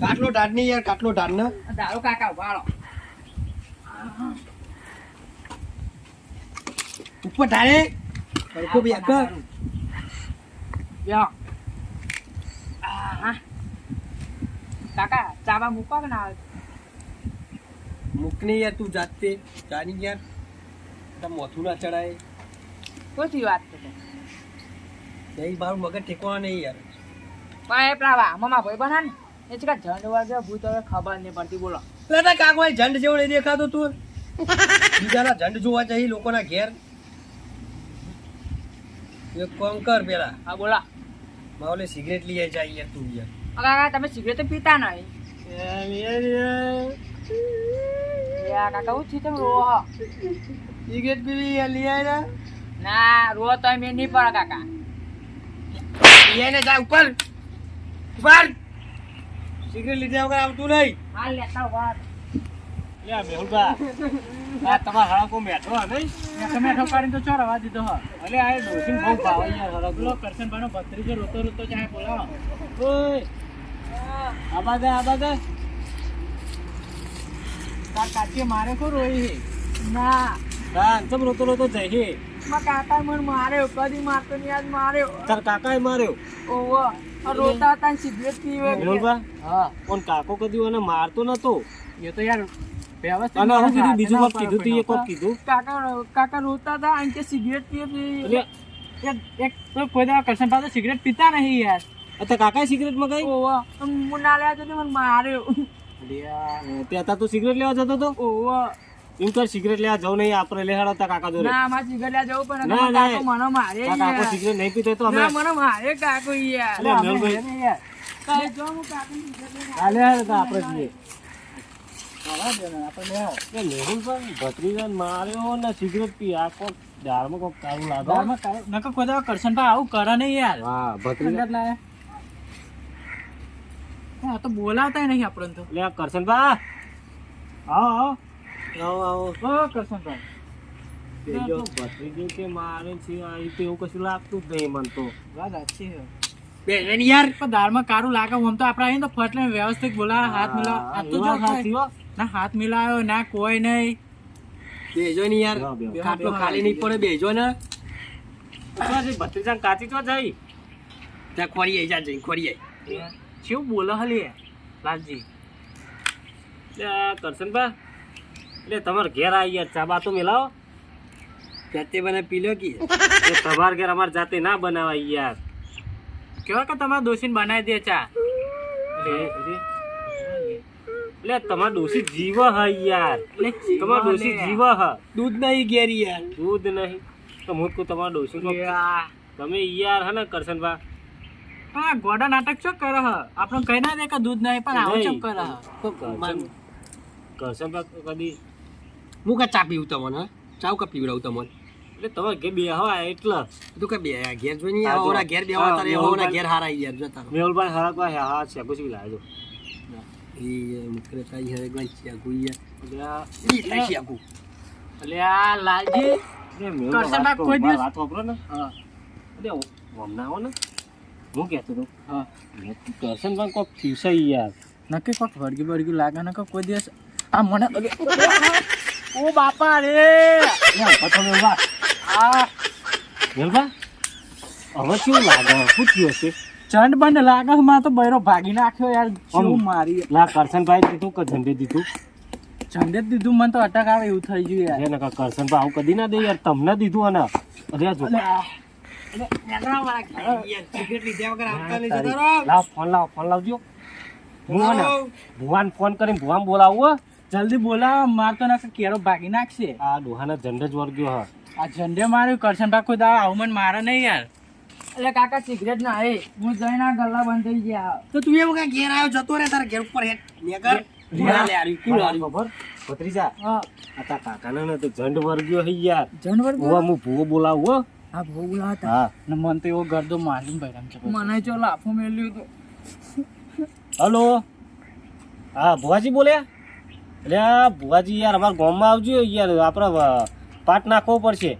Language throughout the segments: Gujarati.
કાટલો ઢાળ નહીં યાર, કાટલો ઢાળ ને દારૂ કાકા ઉભાડો ઉપર ઢાળે સરખો બે કર. યો કાકા ચાબા મૂકો કે ના મૂકની યાર તું જાતે જાની યાર, તાર મોથું ના ચડાય. કોથી વાત કરે નહીં મારું મગજ ઠેકવા નહીં યાર. પણ એ પ્રાવા મમ્મા ભાઈ બના ને એ ચકા ઝંડ વાગે ભૂત હવે ખબર નહીં પડતી બોલો. તારા કાકો ઝંડ જેવો નહીં દેખાતો તું. બીજાના ઝંડ જોવા જઈ લોકોના ઘેર. એક કામ કર પેલા હા બોલા માવલે સિગરેટ લઈ આવી જાય યાર તું યાર. કાકા તમે સિગરેટ તો પીતા નહીં. યા કાકા હું થી તમે રો સિગરેટ પીવી યાર લઈ આવ્યા ના રો તો મેં નહીં પડે કાકા. એને જા ઉપર ઉપર. સિગરેટ લીધા વગર આવતું નહીં. હાલ લેતા વાત લે મેહુલબા આ તમાર હળકો મેઠો હે નહીં તમે મેઠો પાડીને તો ચોર અવાજ દીધો હા. અલે આ ડોસીન બહુ ભાવ યાર હળકો કરશન ભાનો ભત્રીજો રોતો રોતો ચાહે બોલાવો. ઓય આબાદ તાર કાચી મારે કો રોઈ ના હા તમ રોતો રોતો જઈ માં કાકા મને માર્યો કદી મારતો નહીં આજ માર્યો. તાર કાકાએ માર્યો ઓવો રોતા હતા ને સિગરેટ પીવે. મેહુલબા હા પણ કાકો કદી એને મારતો નતો. એ તો યાર વ્યવસ્થિત અને હું કીધું બીજું કોક કીધું તું એ કોક કીધું કાકા રોતા હતા અને કે સિગરેટ પીવે. એટલે એક તો કોઈ દા કરશન પાસે સિગરેટ પીતા નહીં યાર. અત્યારે કાકાએ સિગરેટ મગાઈ ઓવો મુના લે તો મને માર્યો. ત્યાં તું સિગરેટ લેવા જતો તો ઓવો એમ તો સિગરેટ લેવા જવું નહીં આપણે લેહાડો તા કાકા જોડે. ના મારે સિગરેટ લેવા જવું પણ ના, ના. કાકો મને મારે તા કાકો સિગરેટ નહીં પીતો તો અમે ના મને મારે કાકો યાર. અલે મેહુલભાઈ યાર કાઈ જો હું કાકો સિગરેટ લઈને હાલે હાલે તો આપણે જઈએ. આવા દે ને આપણે લે એ મેહુલભાઈ ભત્રીજાને માર્યો ને સિગરેટ પી આ કોક દાળમાં કોક કાળું લાગે. દારમાં કાઈ નકો કોઈ દા કરશન પા આવું કરે નહીં યાર. હા ભત્રીજા સિગરેટ લાયા હા તો બોલાવતા નહીં આપણને તો. લે કરશનબા આવો આવો આવો ઓ કરશન પા બેજો ભત્રીજો કે મારે છે આ રીતે એવું કશું લાગતું જ નહીં મન તો. વાત સાચી છે બે યાર. પણ દાળમાં કારું લાગે આમ તો આપણે આવીને તો ફટ લઈને વ્યવસ્થિત બોલા હાથ મિલાવ. આ તો જો ના હાથ મિલાયો ના કોઈ નહીં. બેજો ને યાર, કાટલો ખાલી નહીં પડે. બેજો ને ભત્રીજા કાચી તો જઈ ત્યાં ખોરી આવી જા જઈ ખોરી આવી. શું બોલો હલી લાલજી લે કરશનબા એટલે તમારે ઘેર આવી યાર ચા બા તો મેલાવો. જાતે બને પી લો કે એ તમાર ઘેર અમારે જાતે ના બનાવાય યાર. કેવા કે તમારા દોશીને બનાવી દે ચા. એટલે તમાર ડોસી જીવ હ યાર, તમાર ડોસી જીવ હ. દૂધ નહીં ઘેરી યાર. દૂધ નહીં તો હું કહું તમાર ડોસી તમે યાર હે ને કરશનબા હા ગોડા નાટક શું કરે હ આપણે કહી ના દે કે દૂધ નહીં પણ આવું ચમ કરે હ. કરશનબા કદી હું કા ચા પીવું તમને? ચાવ કા પીવડાવું તમને? એટલે તમારે ઘેર બે હવા એટલે તું કે બે ઘેર જોઈ નહીં આવોના ઘેર બેવા તારે આવોના ઘેર હારા યાર જતા રહો. મેહુલભાઈ હળકભાઈ હા છે કુછ બી લાવજો. એ મુકરે તાઈ હે ગણ છે ગુઈયા એટલે ઈ તાઈ છે ગુ. એટલે આ લાલજી કરશનબા કોઈ દિવસ વાત વાપરો ને હા એટલે હમણાં આવો ને હું કહેતો હતો હા કરશનબા કોક થયું છે યાર. નક્કી કોક વળગી વળગી લાગે ને કોઈ દિવસ આ મને ઓ બાપા રે મેહુલભા આ મેહુલભા હવે શું લાગે શું થયું હશે? ચંડ બંધ લાગે માં તો બૈરો ભાગી નાખ્યો યાર. શું મારી લા કરશનભાઈ દીધું કે ઝંડે દીધું? ઝંડે જ દીધું મને તો અટક આવે એવું થઈ ગયું યાર. એને કરશનભાઈ આવું કદી ના દે યાર, તમને દીધું અને અરે આ જો યાર સિગરેટ લીધા વગર આવતા નહીં જતા રહો. લાવ ફોન લાવજો. હું ને ભુવાન ફોન કરીને ભુવાન બોલાવું હો. જલ્દી બોલા માર તો ના કેરો ભાગી નાખશે. આ ડોહાના ઝંડે જ વર્ગ્યો હા. આ ઝંડે માર્યું કરશન ભાઈ કોઈ દા આવું મને મારે નહીં યાર. એટલે કાકા સિગરેટ ના હે હું જઈને આ ગલ્લા બંધ થઈ ગયા. તો તું એમ કા ઘેર આવ્યો જતો રે તારા ઘેર ઉપર હેઠ નેકર લે આરી કુલ આરી. ખબર ભત્રીજા હા આ તા કાકાના ને તો ઝંડ વર્ગ્યો હે યાર. જાનવર ભુવા હું ભુવો બોલાવું હો. હા બહુ બોલાતા હા ને મન તો એવો ગરદો મારી ભાઈ છે. મને જો લાફો મેલ્યું તો હલો હા ભુવાજી બોલ્યા? એટલે ભુવાજી યાર અમારા ગામમાં આવજો યાર, આપણે પાટ નાખવો પડશે.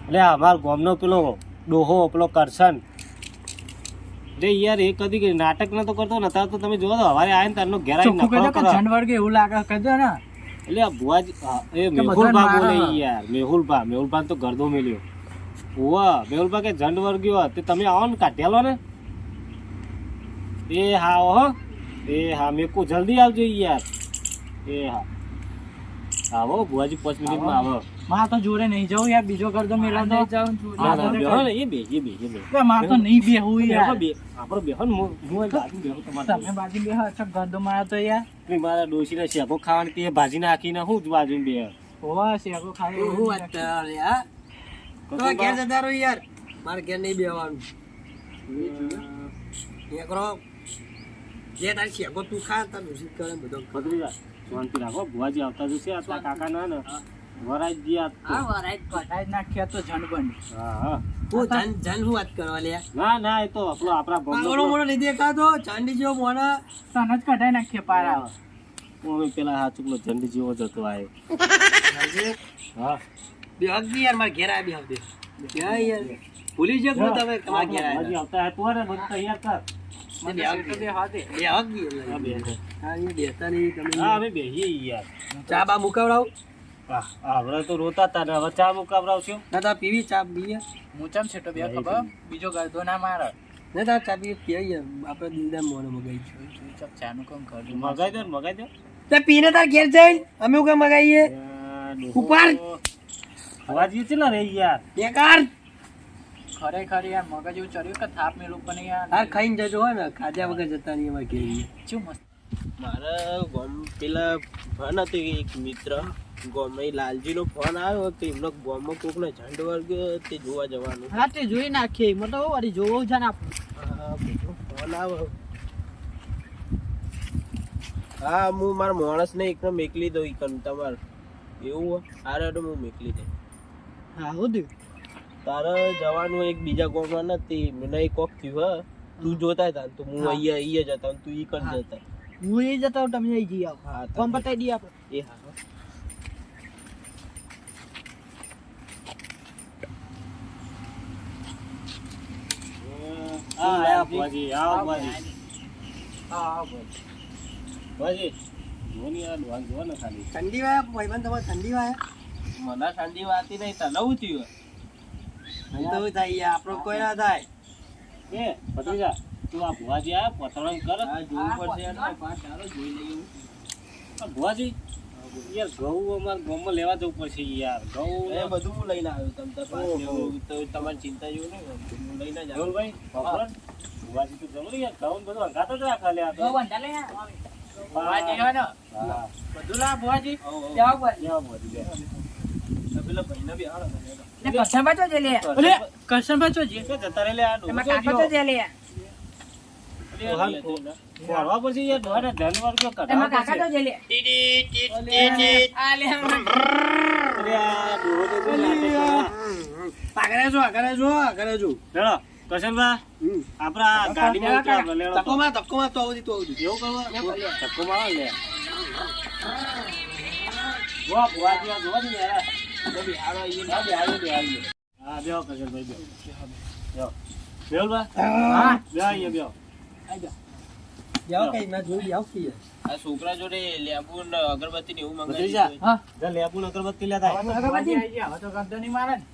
એટલે અમારા ગામનો પેલો ડોહો પેલો કરશન રે યાર એ કદી નાટક નતો કરતો ને તાર તો તમે જોવો તો હવારે આવીને તારનો ઘેર આવીને ચોખ્ખું કહી દો નફરો કે કરો. જનવર કે એવું લાગે કહી દો ને. એટલે આ ભુવાજી એ કે મેહુલભા બધાને બોલે મારે. યાર મેહુલભા તો ગરદો મેલ્યો. ઓવા મેહુલભા કે જંડ વર્ગ્યો તે તમે આવો ને કાઢેલો ને એ હા હો એ હા મેકુ જલ્દી આવજો યાર. એ હા આવો ભુવાજી 5 મિનિટમાં આવો. માં તો જોડે નહીં જવું યાર, બીજો કરતો મેલા તો ના ના બેહો ને એ બે માં તો નહીં બેહવું યાર. આપણો બેહો ને હું બાજુ બેહો તમારે તમે બાજી બેહો, અચ્છા ગરદો મારા તો યાર. મારા ડોશીને શેકો ખાવાની તે ભાજી નાખીને હું જ બાજુ બે ઓવા શેકો ખાય હું એવું વાત કરે હા તો ઘેર જતા રહો યાર, મારે ઘેર નહીં બેવાનું. નીકળો જે તારી શેકો તું ખા તાર દૂષિત કરે બધો. ભદ્રીજા શાંતિ રાખો ભુવાજી આવતા જશે આટલા કાકા ના ને વરાજ જી આ તો. કઢાઈ નાખ્યા તો જણ બની. હા હા હું જાન હું વાત કરવા લે ના ના એ તો આપણો આપણા મોડો ભગવાન મોડો નહીં દેખાતો ચાંદી જેવો મોણા. તને જ કઢાઈ નાખ્યા પારા. અમે પેલા હા ચૂકલો ઝંડી જેવો જ હતો આ હા બે હગી યાર મારે ઘેર આવી બે હગી ક્યાં યાર ભૂલી જ હું તમે તમારા ઘેર ભુવાજી આવ્યા. આવતા તું ને બધું તૈયાર કર. બે હગી બે હગી હા બે હા એ બેસતા નહીં તમે. હા અમે બેહીએ યાર. ચા બા મુકાવડાવ આપણે તો રોતા હતા ને હવે ચા મુકાવડાવશું. ના તા પીવી ચા પીએ હું ચમ છેટો બે ખબર બીજો ગરદો ના મારે. ના તા ચા પીએ પીએ આપણે દિલદાર મોને મગાઈ છે ચમ ચાનું કામ કરજો. મગાઈ દે તે પીને તાર ઘેર જઈને અમે કઈ મગાઈએ ઉપર. ભુવાજી ચેલા રહી યાર. બેકાર ખરેખર યાર મગજ એવું ચડ્યું કે થાપ મેલું પણ યાર. હાર ખાઈને જજો હોય ને ખાધ્યા વગર જતા નહીં અમારે ઘેર. શું મસ્ત. મારા ગામ પેલા ફોન હતો એક મિત્ર ગામમાં લાલજીનો ફોન આવ્યો તો એમનો ગામમાં કોકનો ઝંડ વર્ગ તે જોવા જવાનું. હા તે જોઈ નાખીએ મને તો વળી જોવું છે ને આપણે. હા કોકનો ફોન આવ્યો. હા હું મારા માણસને એકને મેકલી દઉં ઈકન તમારે એવું હોય હારે તો હું મેકલી દઉં. હા હું દઉં. તારે જવાનું એક બીજા ગામમાં નથી મને કોક થયું હા તું જોતા હતા તો હું અહીંયા જતા તું ઈ કન જતા. હું એ જતા હું તમે અહીં જઈ આવો. હા કોમ બતાવી દઈએ આપણે. એ હા હા ભુવાજી આવો ભુવાજી. હા ભુવાજી જોની આ ડોહાને જો ને ખાલી. ઠંડી વાયા ભાઈબંધ તમારે ઠંડી વાયા મને ઠંડી વાતી નહીં તને હું થયું. નહીં તો થાય યાર આપણો કોઈ ના થાય. એ ભત્રીજા તું આ ભુવાજી આયા પોતળણ કર. આ જોવું પડશે એનો પાસ ચાલો જોઈ લઈએ. આ ભુવાજી યાર ઘઉં અમારે ગામમાં લેવા જવું પડશે યાર. ઘઉં એ બધું હું લઈને આવ્યો તમ તાર પાસ લેવું તો તમારી ચિંતા જેવું નહીં હું લઈને જ આવ્યો. ભાઈ ભુવાજી તો જવું યાર ઘઉં ને બધું હંગાતો જ રાખા લે આ તો. ભુવાજી હોય ને હા બધું લા ભુવાજી. હઉ, હઉ. જાઓ ભુવાજી. લેવા ભુવાજી લે. પેલા ભાઈને બી હાલો મને. ને કરશનભાઈ તો જઈ લે. અરે કરશનભાઈ તો જઈ. કે જતા રહે લે આ એમાં ડોહો કાકા તો જઈ લે. ફોડવા પડશે યાર ડોહાને ધન વર્ગ એમાં કઢાવવા કાકા તો પડશે. જઈ લે. આ લે. અરે આ ડોહો તો જો નાટક કરે. આગળ જો આગળ જો આગળ જો. લેડો કરશનભા આપણા ગાડીમાં ઉતરો આપણે લેડો. તકોમાં તો આવતી તો આવતી. એવું કરવા ધક્કો મારો લે. વાહ ભુવાજી આ જોવા દે યાર. બી હાલો ઈ હા બે આવી. હા બેહો કરશનભાઈ બેહો. બેહો બા. હા. બે આવીએ બેહો. જાઓ કઈ મેં જોઈ જાવ કે આ છોકરા જોડે લેબુ ને અગરબત્તી ને એવું ભત્રીજા. મંગાવી હા. જા લેબુ ને અગરબત્તી લેતા આય. ભુવાજી આવી ગયા. હવે તો ગરદો નહીં મારે ને.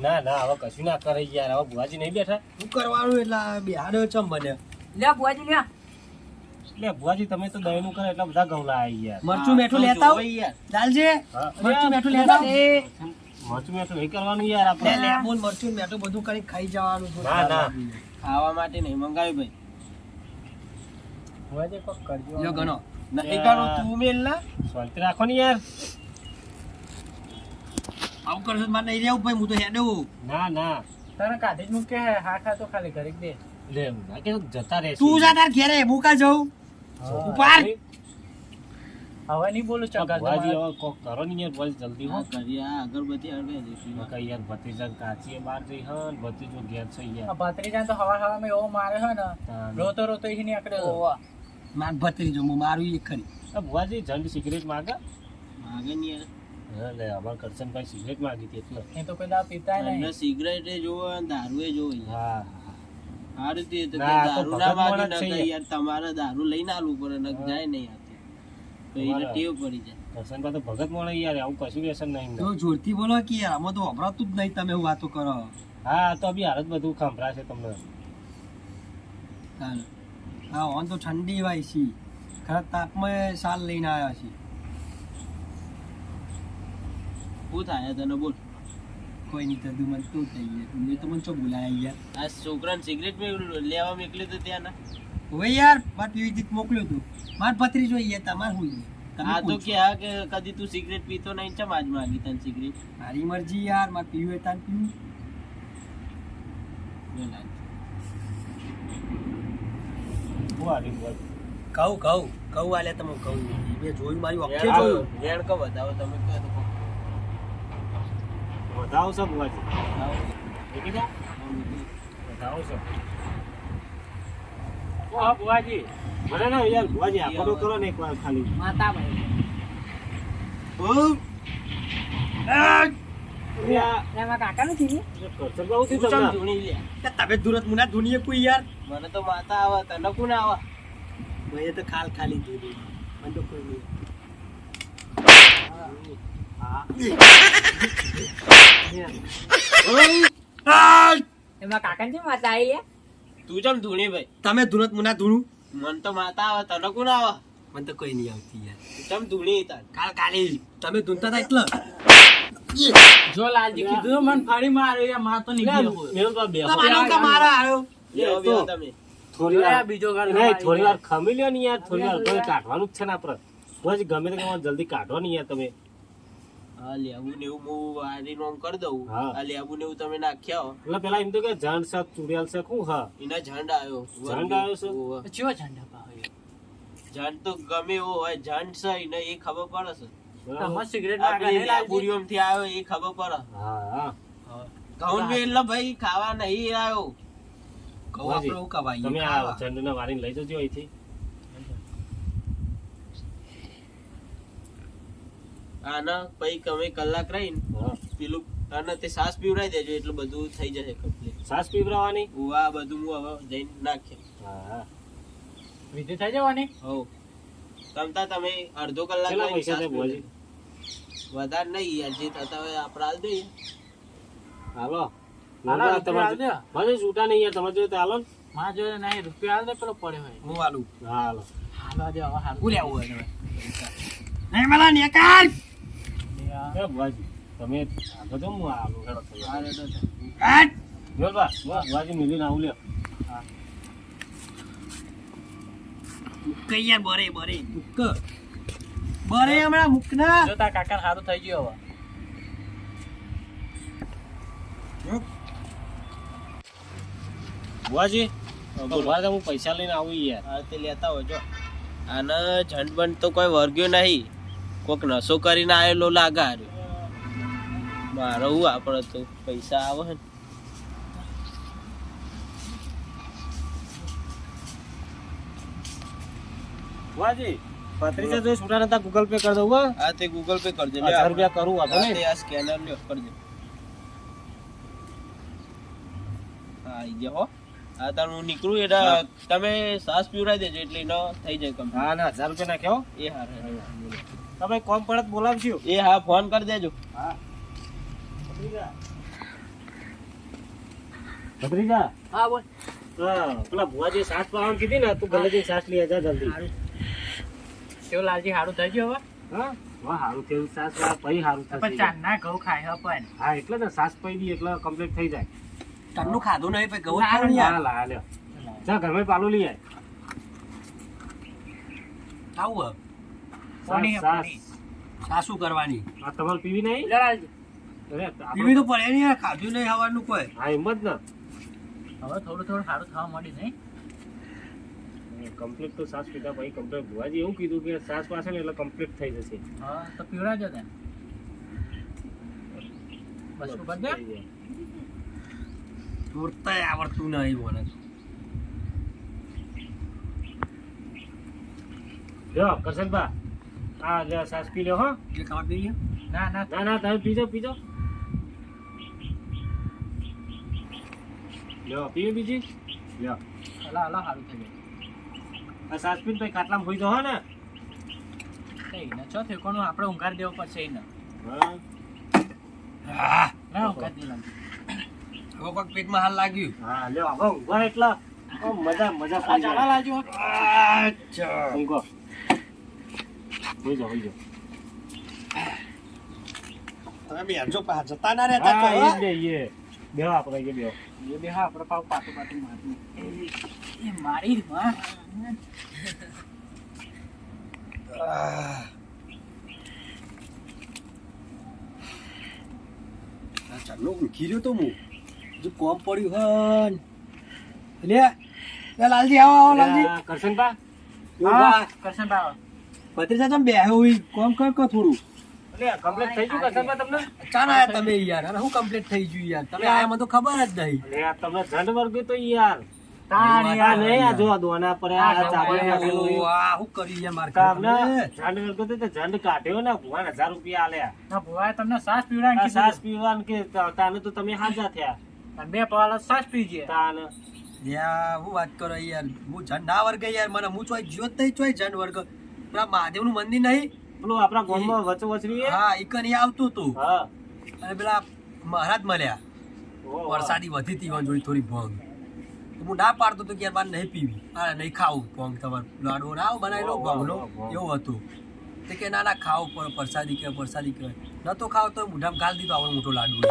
ના ના હવે કશું ના કરે યાર. હવે ભુવાજી નહીં બેઠા. શું કરવાનું એટલે બિહાડો ચમ બને. લે ભુવાજી લે. એટલે ભુવાજી તમે તો દહીનું કરે એટલા બધા ગૌલા આવી યાર. મરચું મેઠું લેતા આવ ચાલજે. હા. મરચું મેઠું લેતા આવ. મરચું મેઠું નહીં કરવાનું યાર લે આપણે. લેબુ ને મરચું મેઠું બધું કરી ખાઈ જવાનું. ના, ના. ખાવા માટે નહીં મંગાવી ભાઈ. ભુવાજી કોક કરજો. જો ગણો નહીં કરું તું મેલ ના. શાંતિ રાખો ને યાર. આવું કરશો તો મારે નહીં રહેવું ભાઈ, હું તો હેડું. ના ના તને કાઢી જ મૂકે હાથા તો ખાલી કરી દે. લે ના કે જતા રહેશે. તું જા તાર ઘેરે હું કા જાઉં. ઉપાડ. હવે નહીં બોલું આ ચગર ભુવાજી હવે કોક કરો ને યાર બોલ જલ્દી હો. હા કરી આ અગરબત્તી હળગાવી દઈશું. કઈ યાર ભત્રીજા કાચીએ બહાર જઈ હન ભત્રીજો ઘેર છે યાર. ભત્રીજા તો હવા હવામાં એવો મારે છે ને તાન. રોતો રોતો અહીં નીકળ્યો. માર ભત્રીજો હું મારું એક ખરી. આ ભુવાજી જંડ સિગરેટ માંગે. માગે નહીં યાર. હા લે અમાર કરશનભાઈ સિગરેટ માંગી હતી એટલે એ તો કોઈ દાવ પીતાય અને નહીં. સિગરેટ જોવો અને દારૂ એ જોવો યાર. હા સારું તે તો ના, આ તો દારૂ ના ભગત માગે માણસ છે નકર યાર તમારે દારૂ લઈને આલવું પડે નક જાય નહીં આતે. તો એને તમારે- ટેવ પડી જાય. કરશનભાઈ તો ભગત મળે યાર આવું કશું વ્યસન નહીં તો જોરથી બોલો કે યાર આમાં તો વપરાતું જ નહીં, તમે વાતો કરો. હા તો બી હાલત બધું ખંભરા છે તમને ચાલો. હા ઓન તો ઠંડી વાય છે, ખરા તાપમાં સાલ લઈને આવ્યા છે. શું થાય તને બોલ? કોઈ નહીં થતું, મને શું થઈ ગયું, મેં તો મને શું બોલાયા યાર. આ છોકરાને સિગરેટ લેવા મોકલ્યો તો ત્યાં ના? હવે યાર મારે પીવી દીધ મોકલ્યો તું, માર પથરી જોઈએ, તમારે શું છે? તમે આ તો પૂછો. કે હા કે કદી તું સિગરેટ પીતો નહીં, ચમ આજ માગી તને સિગરેટ? મારી મરજી યાર, મારે પીવું હોય તાન પીવું. શું હાલી બોલ કહું આલે તમે કહું મેં જોયું, મારી ઓખે રેણ જોયું. રેણ કો બતાવો તમે કહો તો કહો. વધાવો છે બુવાજી આવો. મૂકી દો વધાવો છે ઓ હા બુવાજી મને ના યાર બુવાજી આપો તો કરો ને એક વાર ખાલી માતા ભાઈ. એમાં કાકાનું થયું? કરશનભાઈ તું શું ચમ તમને ધૂણી લે? તમે દુરત મુના ધુનીએ કોઈ યાર, મને તો માતા આવે, તને કોને આવે? મેં તો ખાલી ધૂની, મને તો કોઈ નહીં. એમાં કાકાની જેમ માતા આવી લે? તું ચમ ધૂણી ભાઈ? તમે દુરત મુના ધૂણું, મને તો માતા આવે, તને કોને આવે? મને તો કોઈ નહીં આવતી યાર. તું ચમ ધૂણી તાર? કાલી તમે ધૂનતા હતા એટલે જો લાલજી કીધું મને ફાડી મારે યાર, માર તો નીકળી ગયો. મેલભાઈ બેહો. તમારો કે મારા હારો. બેહો, બેહો તમે. થોડી વાર બીજો ગાળ નહીં થોડી વાર ખમી લ્યો ને યાર થોડી વાર કોઈ કાઢવાનું જ છે ને આપણે બસ ગમે તે ગમે જલ્દી કાઢો ને યાર તમે હા લેવું ને એવું હું વારીનું આમ કરી દઉં. હા. આ લેવું ને એવું તમે નાખ્યા હો. એટલે પેલા એમ તો કે જણ શાક ચુડિયાલ શાક શું હા એના ઝંડ આવ્યો. ઝંડ આવ્યો છે? ઓવે. ચેવો ઝંડા પાવે? ઝંડ તો ગમે એવો હોય, ઝંડ છે એને એ ખબર પડે છે. તમારે સિગરેટ આ માગે પેલી નહીં લાલજી? લેબુડીઓમાંથી આવ્યો એ ખબર પડે. હા હા ઘઉં બી એટલે ભાઈ ખાવા નહીં આવ્યો. કહું આપણે એવું કવાઈએ, તમે આ ખાવા. ઝંડને વારીને લઈ જજો અહીંથી આના પછી તમે કલાક રહીને હા પેલું આને તે સાસ પીવડાવી દેજો એટલે બધું થઈ જશે કમ્પ્લીટ. સાસ પીવડાવવાની આ બધું હું હવે જઈને નાખ્યા. હા હા વિધિ થઈ જવાની? હોવ તમતા તમે અડધો કલાક કેટલા રહીને પૈસા સાસ છે ભુવાજી? પીવડાવી. વધારે નહીં યાર, જે થતા હોય આપણે હાલ દઈએ. હાલો હાલો, રૂપિયા હાલ દો. મને છૂટા નહીં યાર તમે જોયું તો હાલો ને મારા જોડે નહીં, રૂપિયા હાલ દે, પેલો પડ્યો હોય. હું આલું. હા હાલો હાલો દે હવે હાલ. હું લેવું હોય હવે? નહીં મલા નિકાલ. એ ભુવાજી તમે આગળ જાઓ, હું આવું હેડો થઈ જાય. હા, રેડો છે. હટ. મેલભા ભુવાજી મિલીને આવું લ્યો મુક્ક યાર, બરે મુક્ક. બરે હમણાં મુકના. જો તાર કાકાને સારું થઈ ગયું હવે. ભુવાજી ભુવાજી હું પૈસા લઈને આવું યાર હા તે લેતા હોય જો. આને ઝંડ બંધ તો કોઈ વર્ગ્યો નહીં, કોક નશો કરીને આવેલો લાગે હાર્યો. મારો હું આપણે તો પૈસા આવે ને. ભુવાજી 35 જો છૂટા નતા ગૂગલ પે કરી દઉં હો હા તે ગૂગલ પે કરજો. 1000 રૂપિયા કરું વાંધો હા, નહીં તે આ સ્કેનર લ્યો કરજો. હા આવી ગયા હો. હા તાર હું નીકળું એટલે તમે સાસ પીવડાવી દેજો એટલે એનો થઈ જાય કમ. હા ના 1000 રૂપિયા નાખ્યો એ હા તમે કોમ પડત બોલાવજો એ હા ફોન કરી દેજો. હા ભત્રીજા હા બોલ. હા પેલા ભુવાજી સાસ પાવાનું કીધી ને તું ગલે જઈને સાસ લઈ જા જલ્દી કેવું લાલજી સારું થઈ ગયું હવે? હા વાહ હારું થયું સાસ વા પછી હારું પણ થશે ચાંદના ઘઉં ખાય હે પણ. હા એટલે ને સાસ પઈ દી એટલે કમ્પ્લીટ થઈ જાય તન્નું ખાધું નહીં પછી ગવું ના, ખાવું યાર. હા લા લ્યો જા ઘરમાં પાલું લઈ આય ખાવું હવે. પાણી હે, સાસ પાણી. સાસુ કરવાની. આ તમારે પીવી નહીં લે લાલજી. અરે આપણે- પીવી તો પડે નહીં યાર, ખાધું નહીં હવાનું કોઈ. હા એમ જ ને હવે થોડું થોડું સારું થવા માંડી નહીં? કમ્પ્લીટ તો સાસ પીધા પછી કમ્પ્લીટ ભુવાજી એવું કીધું કે સાસ પાસે ને એટલે કમ્પ્લીટ થઈ જશે હા તો પીવડાવજો તેને. બસ ઉપર દે. થઈ જાય. દોરતાય આવડતું નહીં મને. જો કરશનભા આ લે સાસ પી લ્યો હો જે ખાવા પીએ ના ના ના ના તમે પીજો પીજો લ્યો પીવી બીજી લ્યો હલા હલા સારું થઈ ગયું. આ સાસપીન ભાઈ ખાટલામાં હોઈ જાઓ ને એને ચો ઠેકોનું આપણે ઊંઘાર દેવો પડશે એને. હા ના ઊંઘાર દે લાગે. હવે કોઈક પેટમાં હાલ લાગ્યું. હા લ્યો હવે ઊંઘવા એટલા મજા મજા આ પડી ચાલા જાય લાજો. અચ્છા. ઊંઘો હોઈ જાઓ હોઈ જાઓ તમે બેસો પા જતા ના હા રહેતા એ જ ને એ બેહો આપણે કે બેહો એ બે હા આપણે પાવ પાટું પાટું મારું. એ મારી જ માં. ચાલો ઊંઘી રહ્યો તો હું જો કોમ પડ્યું હન એટલે લાલજી આવો લાલજી. કરશનબા હા કરશન બાવા. ભત્રીજા તમે બેહો હોય કોમ કર થોડું. એટલે કમ્પ્લીટ થઈ ગયું કરશનબા તમને ચાલ આયા તમે યાર અને હું કમ્પ્લીટ થઈ ગયું યાર તમે આયા મને તો ખબર જ નહીં. અરે આ તમને ઝંડ વર્ગ તો યાર તાણી આ નહીં આ જો દોના પર આ ચાબી નાખેલું ઓહો, ઈ. આ હું કરી યાર માર તમને ઝંડ વર્ગ તો ઝંડ કાઢ્યો ને ભગવાન 1000 રૂપિયા આલ્યા ના ભુવાએ તમને સાસ પીવડાવીને આ કીધું. સાસ પીવાનું કે તાને તો તમે હાજા થયા અને બે પાલા સાસ પીજે. તાને યા હું વાત કરો યાર હું જન ના વર્ગ યાર મને હું ચોય જ્યોત નહીં ચોય જન વર્ગ પેલા મહાદેવનું મંદિર નહીં પેલું આપણા ગામમાં વચ્ચે વચરી હે? હા ઈકન ઈ આવતું હતું હા અને પેલા મહારાજ મળ્યા ઓહો. વરસાદી વધી હતી ઈવન જોઈ થોડી ભોંગ તો હું ના પાડતો તો કે યાર મારે નહીં પીવી આ નહીં ખાવું ભોંગ તમારે લાડવો ના આવો બનાવેલો ભોંગનો એવું હતું તે કે ના ના ખાવું પણ પ્રસાદી કહેવાય નતો ખાવ તો મોઢામાં ગાલ દીધો આવડો મોટો લાડવો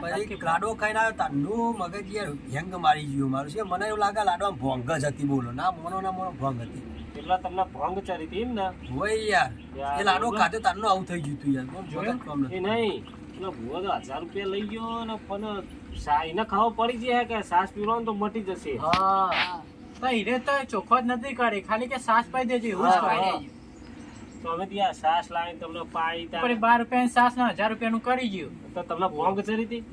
પછી લાડવો ખાઈને આવ્યો તારનું મગજ યાર હેંગ મારી ગયું મારું છે મને એવું લાગે લાડવામાં ભોંગ જ હતી બોલો ના મોનો ભોંગ હતી એટલે તમને ભંગ ચરી હતી એમ ને હોય યાર એ લાડવો ખાધો તારનું આવું થઈ ગયું તું યાર બોલ મગજ કામ એ નથી. નહીં પેલો ભૂવો તો 1000 રૂપિયા લઈ ગયો ને પણ એને ખાવા પડી જાય કે સાસ પીવાનો તો મટી જશે હા તો હીરે તો ચોખ્ખો જ નથી કરી ખાલી કે સાસ પાઈ દેજો એવું જ હા, કરી હા. દેજો. તો અમે ત્યાં સાસ લાવીને તમને પાઈ તા પણ 12 રૂપિયાની સાસ ના 1000 રૂપિયાનું કરી ગયું. તો તમને ભંગ ચરી હતી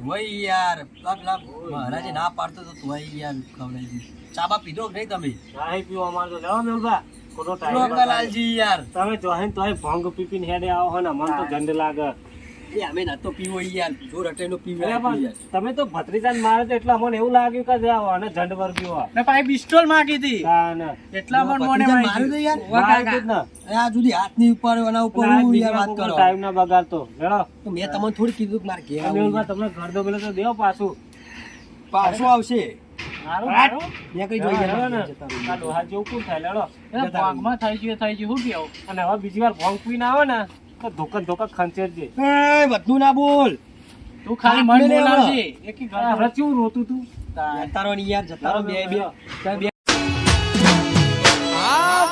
હોય યાર પેલા મહારાજે ના પાડતો તો તું યાર ખવડાવી દીધી. ચાબા પીધો કે નહીં તમે નાહી પીવો અમારે તો લેવા મેલબા ખોટો ટાઈમ લોકલાલજી યાર તમે જોહીન તોય ભંગ પીપીને હેડે આવો હો ને મન તો ગંધ લાગે એ અમે નતો પીવો યાર જો રટેનો પીવો અરે પણ તમે તો ભત્રીજાને મારે તો એટલે અમને એવું લાગ્યું કે જાઓ અને ઝંડ વર્ગ્યો ને પાછી પિસ્તોલ માંગી હતી એટલા પણ મને મારું તો યાર આ જુદી હાથની ઉપર એના ઉપર હું યાર વાત કરો ટાઈમ ના બગાડતો લેડો તો મેં તમને થોડી કીધું કે મારે ઘેર મેલબા આવવું તમને ઘર દો પેલો તો દેવો પાછું પાછું આવશે મારું મેં કઈ જોઈ લેડો ને જતા આ ડોહા જેવું કોણ થાય લેડો ભાગમાં થઈ ગયું શું કેવું અને હવે બીજી વાર ભંગ પીને આવે ને તો ધોકા ખંચેરજે એ બધું ના બોલ તું ખાલી હા, મન મેલે બોલાવજે એકી હવે કેવું રોતું તું જતારો ની યાર જતારો બે બે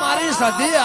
મારી સધી